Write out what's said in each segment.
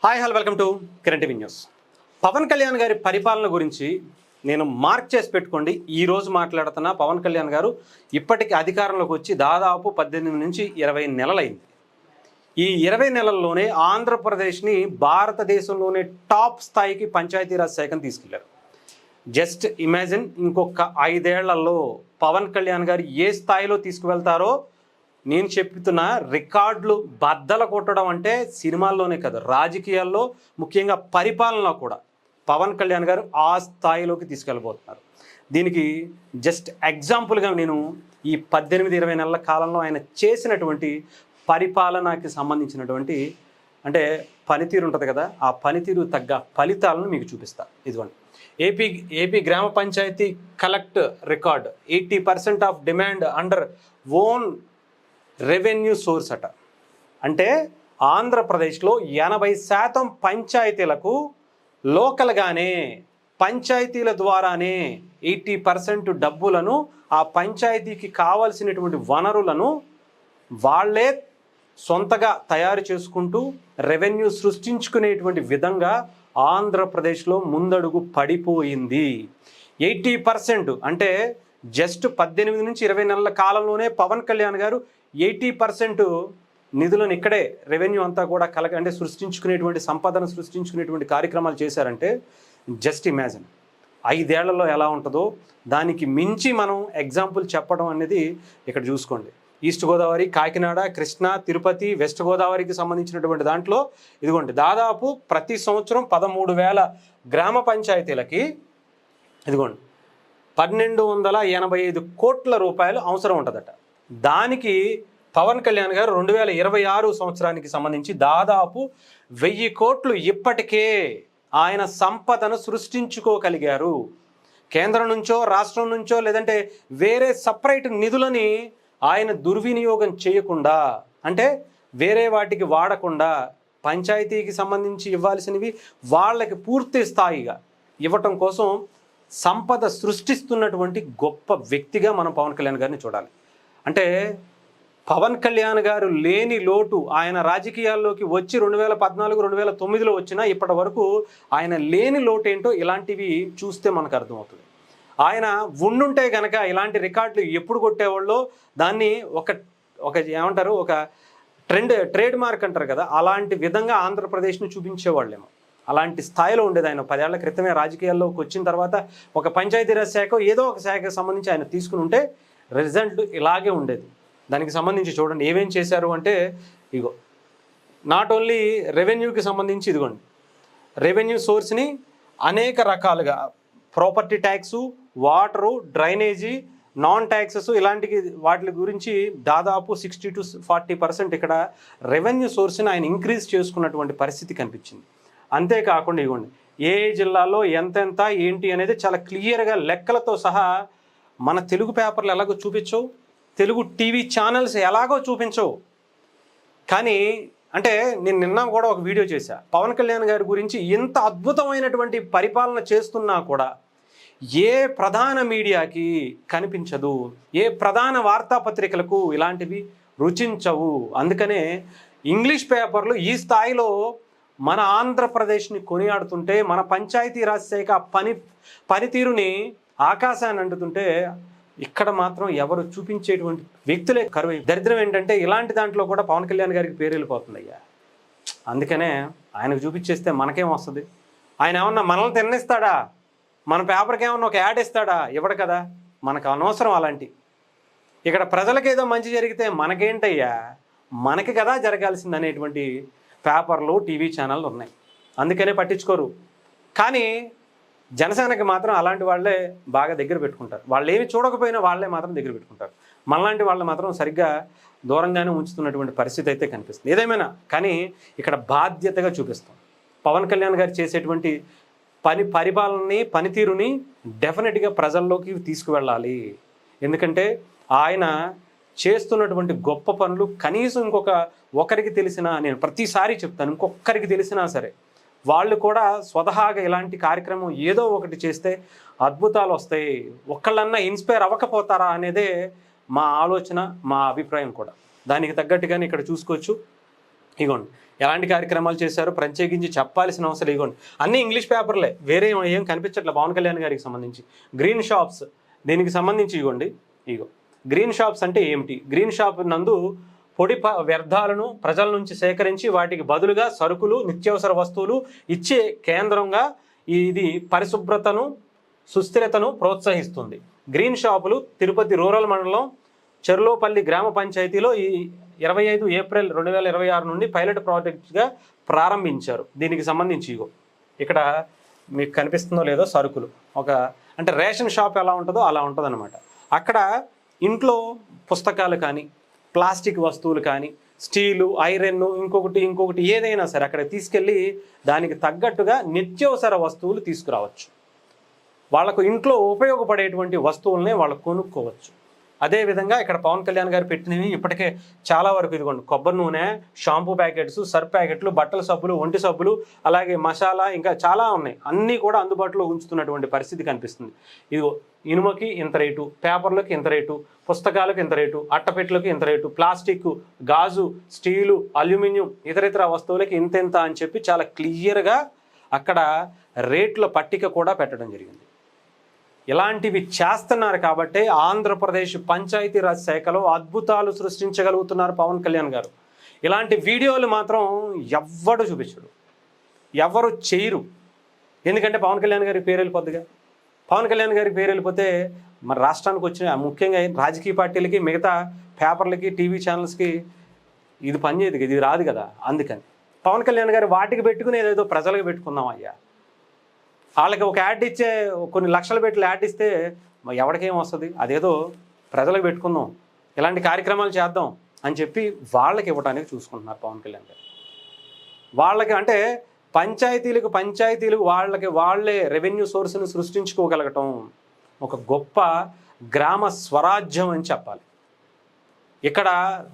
Hi welcome to current TV news. Pawan Kalyan గారి పరిపాలన గురించి నేను మార్క్ చేసి పెట్టుకోండి. ఈరోజు మాట్లాడుతున్న పవన్ కళ్యాణ్ గారు ఇప్పటికి అధికారంలోకి వచ్చి దాదాపు 18 నుంచి 20 నెలలైంది. ఈ 20 నెలల్లోనే ఆంధ్రప్రదేశ్ని భారతదేశంలోనే టాప్ స్థాయికి పంచాయతీరాజ్ శాఖను తీసుకెళ్లారు. జస్ట్ ఇమాజిన్, ఇంకొక 5 ఏళ్లలో పవన్ కళ్యాణ్ గారు ఏ స్థాయిలో తీసుకువెళ్తారో. నేను చెప్తున్న రికార్డులు బద్దలు కొట్టడం అంటే సినిమాల్లోనే కాదు, రాజకీయాల్లో ముఖ్యంగా పరిపాలనలో కూడా పవన్ కళ్యాణ్ గారు ఆ స్థాయిలోకి తీసుకెళ్ళబోతున్నారు. దీనికి జస్ట్ ఎగ్జాంపుల్గా నేను ఈ 18-20 నెలల కాలంలో ఆయన చేసినటువంటి పరిపాలనకి సంబంధించినటువంటి అంటే పనితీరు ఉంటుంది కదా, ఆ పనితీరు తగ్గ ఫలితాలను మీకు చూపిస్తా. ఇదిగోండి, ఏపీ గ్రామ panchayat collect record 80% of demand under own revenue source అట. అంటే ఆంధ్రప్రదేశ్లో 80% పంచాయతీలకు లోకల్గానే పంచాయతీల ద్వారానే 80% డబ్బులను, ఆ పంచాయతీకి కావలసినటువంటి వనరులను వాళ్ళే సొంతగా తయారు చేసుకుంటూ రెవెన్యూ సృష్టించుకునేటువంటి విధంగా ఆంధ్రప్రదేశ్లో ముందడుగు పడిపోయింది. 80% అంటే జస్ట్ 18 నుంచి 20 నెలల కాలంలోనే పవన్ కళ్యాణ్ గారు 80% నిధులను ఇక్కడే రెవెన్యూ అంతా కూడా అంటే సృష్టించుకునేటువంటి సంపదను సృష్టించుకునేటువంటి కార్యక్రమాలు చేశారంటే జస్ట్ ఇమాజిన్ 5 ఏళ్లలో ఎలా ఉంటుందో దానికి మించి మనం ఎగ్జాంపుల్ చెప్పడం అనేది ఇక్కడ చూసుకోండి. ఈస్ట్ గోదావరి, కాకినాడ, కృష్ణా, తిరుపతి, వెస్ట్ గోదావరికి సంబంధించినటువంటి దాంట్లో ఇదిగోండి, దాదాపు ప్రతి సంవత్సరం 13,000 గ్రామ పంచాయతీలకి ఇదిగోండి 1,285 కోట్ల రూపాయలు అవసరం ఉంటుందట. దానికి పవన్ కళ్యాణ్ గారు 2026 సంవత్సరానికి సంబంధించి దాదాపు 1000 కోట్లు ఇప్పటికే ఆయన సంపదను సృష్టించుకోగలిగారు. కేంద్రం నుంచో రాష్ట్రం నుంచో లేదంటే వేరే సపరేట్ నిధులని ఆయన దుర్వినియోగం చేయకుండా, అంటే వేరే వాటికి వాడకుండా పంచాయతీకి సంబంధించి ఇవ్వాల్సినవి వాళ్ళకి పూర్తి స్థాయిగా ఇవ్వటం కోసం సంపద సృష్టిస్తున్నటువంటి గొప్ప వ్యక్తిగా మనం పవన్ కళ్యాణ్ గారిని చూడాలి. అంటే పవన్ కళ్యాణ్ గారు లేని లోటు ఆయన రాజకీయాల్లోకి వచ్చి 2014-2009లో వచ్చినా ఇప్పటి వరకు ఆయన లేని లోటు ఏంటో ఇలాంటివి చూస్తే మనకు అర్థమవుతుంది. ఆయన ఉండుంటే కనుక ఇలాంటి రికార్డులు ఎప్పుడు కొట్టేవాళ్ళో దాన్ని ఒక ఏమంటారు, ఒక ట్రేడ్ మార్క్ అంటారు కదా, అలాంటి విధంగా ఆంధ్రప్రదేశ్ను చూపించేవాళ్ళేమో. అలాంటి స్థాయిలో ఉండేది ఆయన 10 ఏళ్ల క్రితమే రాజకీయాల్లోకి వచ్చిన తర్వాత ఒక పంచాయతీరాజ్ శాఖ ఏదో ఒక శాఖకు సంబంధించి ఆయన తీసుకుని ఉంటే రిజల్ట్ ఇలాగే ఉండేది. దానికి సంబంధించి చూడండి ఏమేం చేశారు అంటే, ఇగో నాట్ ఓన్లీ రెవెన్యూకి సంబంధించి ఇదిగోండి, రెవెన్యూ సోర్స్ని అనేక రకాలుగా property tax, water, drainage, non taxes ఇలాంటి వాటి గురించి దాదాపు 60-40% ఇక్కడ రెవెన్యూ సోర్స్ని ఆయన ఇంక్రీజ్ చేసుకున్నటువంటి పరిస్థితి కనిపించింది. అంతేకాకుండా ఇవ్వండి, ఏ జిల్లాలో ఎంతెంత ఏంటి అనేది చాలా క్లియర్గా లెక్కలతో సహా మన తెలుగు పేపర్లు ఎలాగో చూపించవు, తెలుగు టీవీ ఛానల్స్ ఎలాగో చూపించవు. కానీ అంటే నేను నిన్న కూడా ఒక వీడియో చేశా, పవన్ కళ్యాణ్ గారి గురించి ఇంత అద్భుతమైనటువంటి పరిపాలన చేస్తున్నా కూడా ఏ ప్రధాన మీడియాకి కనిపించదు, ఏ ప్రధాన వార్తాపత్రికలకు ఇలాంటివి రుచించవు. అందుకనే ఇంగ్లీష్ పేపర్లు ఈ స్థాయిలో మన ఆంధ్రప్రదేశ్ని కొనియాడుతుంటే, మన పంచాయతీరాజ్ శాఖ పనితీరుని ఆకాశాన్ని అంటుతుంటే, ఇక్కడ మాత్రం ఎవరు చూపించేటువంటి వ్యక్తులే కరువు. దరిద్రం ఏంటంటే ఇలాంటి దాంట్లో కూడా పవన్ కళ్యాణ్ గారికి పేరు వెళ్ళిపోతుంది అయ్యా. అందుకనే ఆయనకు చూపించేస్తే మనకేం వస్తుంది? ఆయన ఏమన్నా మనల్ని తిన్నిస్తాడా? మన పేపర్కి ఏమన్నా ఒక యాడ్ ఇస్తాడా? ఇవ్వడు కదా. మనకు అనవసరం అలాంటి. ఇక్కడ ప్రజలకు ఏదో మంచి జరిగితే మనకేంటయ్యా, మనకి కదా జరగాల్సింది అనేటువంటి పేపర్లు, టీవీ ఛానళ్ళు ఉన్నాయి. అందుకనే పట్టించుకోరు. కానీ జనసేనకి మాత్రం అలాంటి వాళ్ళే బాగా దగ్గర పెట్టుకుంటారు. వాళ్ళు ఏమి చూడకపోయినా వాళ్ళే మాత్రం దగ్గర పెట్టుకుంటారు. మనలాంటి వాళ్ళు మాత్రం సరిగ్గా దూరంగానే ఉంచుతున్నటువంటి పరిస్థితి అయితే కనిపిస్తుంది. ఏదేమైనా కానీ ఇక్కడ బాధ్యతగా చూపిస్తాం. పవన్ కళ్యాణ్ గారు చేసేటువంటి పరిపాలనని, పనితీరుని డెఫినెట్గా ప్రజల్లోకి తీసుకువెళ్ళాలి. ఎందుకంటే ఆయన చేస్తున్నటువంటి గొప్ప పనులు కనీసం ఒకరికి తెలిసినా, నేను ప్రతిసారి చెప్తాను, ఇంకొకరికి తెలిసినా సరే వాళ్ళు కూడా స్వతహాగా ఇలాంటి కార్యక్రమం ఏదో ఒకటి చేస్తే అద్భుతాలు వస్తాయి. ఒక్కళ్ళన్నా ఇన్స్పైర్ అవ్వకపోతారా అనేదే మా ఆలోచన, మా అభిప్రాయం కూడా. దానికి తగ్గట్టుగానే ఇక్కడ చూసుకోవచ్చు. ఇగోండి ఎలాంటి కార్యక్రమాలు చేశారో ప్రత్యేకించి చెప్పాల్సిన అవసరం. ఇగోండి అన్ని ఇంగ్లీష్ పేపర్లే, వేరే ఏం కనిపించట్లే పవన్ కళ్యాణ్ గారికి సంబంధించి. గ్రీన్ షాప్స్ దీనికి సంబంధించి ఇగోండి. ఇగో గ్రీన్ షాప్స్ అంటే ఏమిటి? గ్రీన్ షాప్ నందు పొడి వ్యర్థాలను ప్రజల నుంచి సేకరించి వాటికి బదులుగా సరుకులు, నిత్యావసర వస్తువులు ఇచ్చే కేంద్రంగా ఇది పరిశుభ్రతను, సుస్థిరతను ప్రోత్సహిస్తుంది. గ్రీన్ షాపులు తిరుపతి రూరల్ మండలం చెర్లోపల్లి గ్రామ పంచాయతీలో ఈ 25 ఏప్రిల్ 2026 నుండి పైలట్ ప్రాజెక్ట్గా ప్రారంభించారు. దీనికి సంబంధించి ఇగో ఇక్కడ మీకు కనిపిస్తుందో లేదో సరుకులు అంటే రేషన్ షాప్ ఎలా ఉంటుందో అలా ఉంటుందన్నమాట. అక్కడ ఇంట్లో పుస్తకాలు కానీ, ప్లాస్టిక్ వస్తువులు కానీ, స్టీలు, ఐరన్, ఇంకొకటి ఏదైనా సరే అక్కడ తీసుకెళ్ళి దానికి తగ్గట్టుగా నిత్యావసర వస్తువులు తీసుకురావచ్చు. వాళ్ళకు ఇంట్లో ఉపయోగపడేటువంటి వస్తువులనే వాళ్ళు కొనుక్కోవచ్చు. అదేవిధంగా ఇక్కడ పవన్ కళ్యాణ్ గారు పెట్టినవి ఇప్పటికే చాలా వరకు ఇదిగోండి కొబ్బరి నూనె, షాంపూ ప్యాకెట్స్, సర్ఫ్ ప్యాకెట్లు, బట్టల సబ్బులు, ఒంటి సబ్బులు, అలాగే మసాలా, ఇంకా చాలా ఉన్నాయి. అన్నీ కూడా అందుబాటులో ఉంచుతున్నటువంటి పరిస్థితి కనిపిస్తుంది. ఇదిగో ఇనుమకి ఇంత రేటు, పేపర్లకి ఇంత రేటు, పుస్తకాలకు ఇంత రేటు, అట్టపెట్లకు ఇంత రేటు, ప్లాస్టిక్, గాజు, స్టీలు, అల్యూమినియం, ఇతర వస్తువులకి ఇంతెంత అని చెప్పి చాలా క్లియర్గా అక్కడ రేట్ల పట్టిక కూడా పెట్టడం జరిగింది. ఇలాంటివి చేస్తున్నారు కాబట్టి ఆంధ్రప్రదేశ్ పంచాయతీరాజ్ శాఖలో అద్భుతాలు సృష్టించగలుగుతున్నారు పవన్ కళ్యాణ్ గారు. ఇలాంటి వీడియోలు మాత్రం ఎవ్వడు చూపించడు, ఎవరు చేయరు. ఎందుకంటే పవన్ కళ్యాణ్ గారికి పేరు వెళ్ళిపోద్దిగా. పవన్ కళ్యాణ్ గారికి పేరు వెళ్ళిపోతే మరి రాష్ట్రానికి వచ్చిన ముఖ్యంగా రాజకీయ పార్టీలకి, మిగతా పేపర్లకి, టీవీ ఛానల్స్కి ఇది పనిచేయదు, ఇది రాదు కదా. అందుకని పవన్ కళ్యాణ్ గారు వాటికి పెట్టుకుని ఏదేదో ప్రజలకు పెట్టుకుందాం అయ్యా. వాళ్ళకి ఒక యాడ్ ఇచ్చే కొన్ని లక్షలు పెట్టి యాడ్ ఇస్తే ఎవరికేం వస్తుంది? అదేదో ప్రజలకు పెట్టుకుందాం, ఇలాంటి కార్యక్రమాలు చేద్దాం అని చెప్పి వాళ్ళకి ఇవ్వడానికి చూసుకుంటున్నారు పవన్ కళ్యాణ్ గారు. వాళ్ళకి అంటే పంచాయతీలకు వాళ్ళే రెవెన్యూ సోర్స్ని సృష్టించుకోగలగటం ఒక గొప్ప గ్రామ స్వరాజ్యం అని చెప్పాలి. ఇక్కడ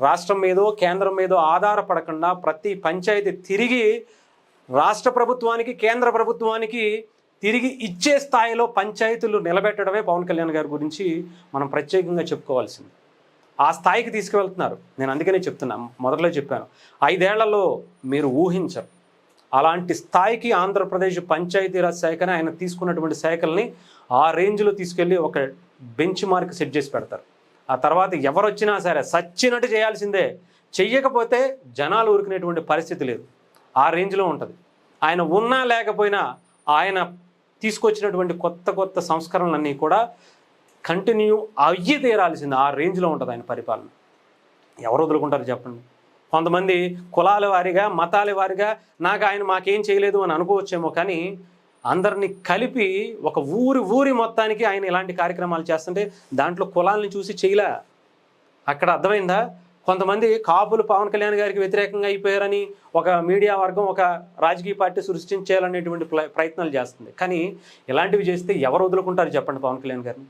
రాష్ట్రం మీదో కేంద్రం మీదో ఆధారపడకుండా ప్రతి పంచాయతీ తిరిగి రాష్ట్ర ప్రభుత్వానికి, కేంద్ర ప్రభుత్వానికి తిరిగి ఇచ్చే స్థాయిలో పంచాయతీలు నిలబెట్టడమే పవన్ కళ్యాణ్ గారి గురించి మనం ప్రత్యేకంగా చెప్పుకోవాల్సింది. ఆ స్థాయికి తీసుకువెళ్తున్నారు. నేను అందుకనే చెప్తున్నా, మొదట్లో చెప్పాను, 5 ఏళ్లలో మీరు ఊహించరు అలాంటి స్థాయికి ఆంధ్రప్రదేశ్ పంచాయతీరాజ్ శాఖని ఆయన తీసుకున్నటువంటి శాఖల్ని ఆ రేంజ్లో తీసుకెళ్ళి ఒక బెంచ్ మార్క్ సెట్ చేసి పెడతారు. ఆ తర్వాత ఎవరు వచ్చినా సరే సచ్చినట్టు చేయాల్సిందే. చెయ్యకపోతే జనాలు ఊరుకునేటువంటి పరిస్థితి లేదు. ఆ రేంజ్లో ఉంటుంది. ఆయన ఉన్నా లేకపోయినా ఆయన తీసుకొచ్చినటువంటి కొత్త సంస్కరణలన్నీ కూడా కంటిన్యూ అయ్యి తీరాల్సింది. ఆ రేంజ్లో ఉంటుంది ఆయన పరిపాలన. ఎవరు వదులుకుంటారు చెప్పండి? కొంతమంది కులాల వారిగా, మతాల వారిగా మాకేం చేయలేదు అని అనుకోవచ్చేమో, కానీ అందరినీ కలిపి ఒక ఊరి మొత్తానికి ఆయన ఇలాంటి కార్యక్రమాలు చేస్తుంటే దాంట్లో కులాలను చూసి చేయలే. అక్కడ అర్థమైందా? కొంతమంది కాపులు పవన్ కళ్యాణ్ గారికి వ్యతిరేకంగా అయిపోయారని ఒక మీడియా వర్గం, ఒక రాజకీయ పార్టీ సృష్టించాలనేటువంటి ప్రయత్నాలు చేస్తుంది. కానీ ఇలాంటివి చేస్తే ఎవరు వదులుకుంటారు చెప్పండి పవన్ కళ్యాణ్ గారిని?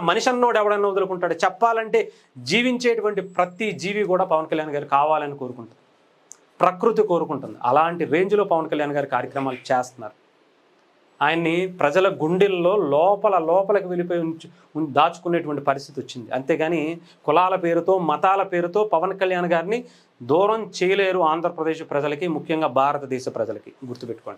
మనిషి అన్నోడు ఎవడన్నా వదులుకుంటాడు? చెప్పాలంటే జీవించేటువంటి ప్రతి జీవి కూడా పవన్ కళ్యాణ్ గారు కావాలని కోరుకుంటుంది, ప్రకృతి కోరుకుంటుంది. అలాంటి రేంజ్లో పవన్ కళ్యాణ్ గారి కార్యక్రమాలు చేస్తున్నారు. ఆయన్ని ప్రజల గుండెల్లో లోపలికి వెళ్ళిపోయి దాచుకునేటువంటి పరిస్థితి వచ్చింది. అంతేగాని కులాల పేరుతో, మతాల పేరుతో పవన్ కళ్యాణ్ గారిని దూరం చేయలేరు ఆంధ్రప్రదేశ్ ప్రజలకి, ముఖ్యంగా భారతదేశ ప్రజలకి. గుర్తుపెట్టుకోండి.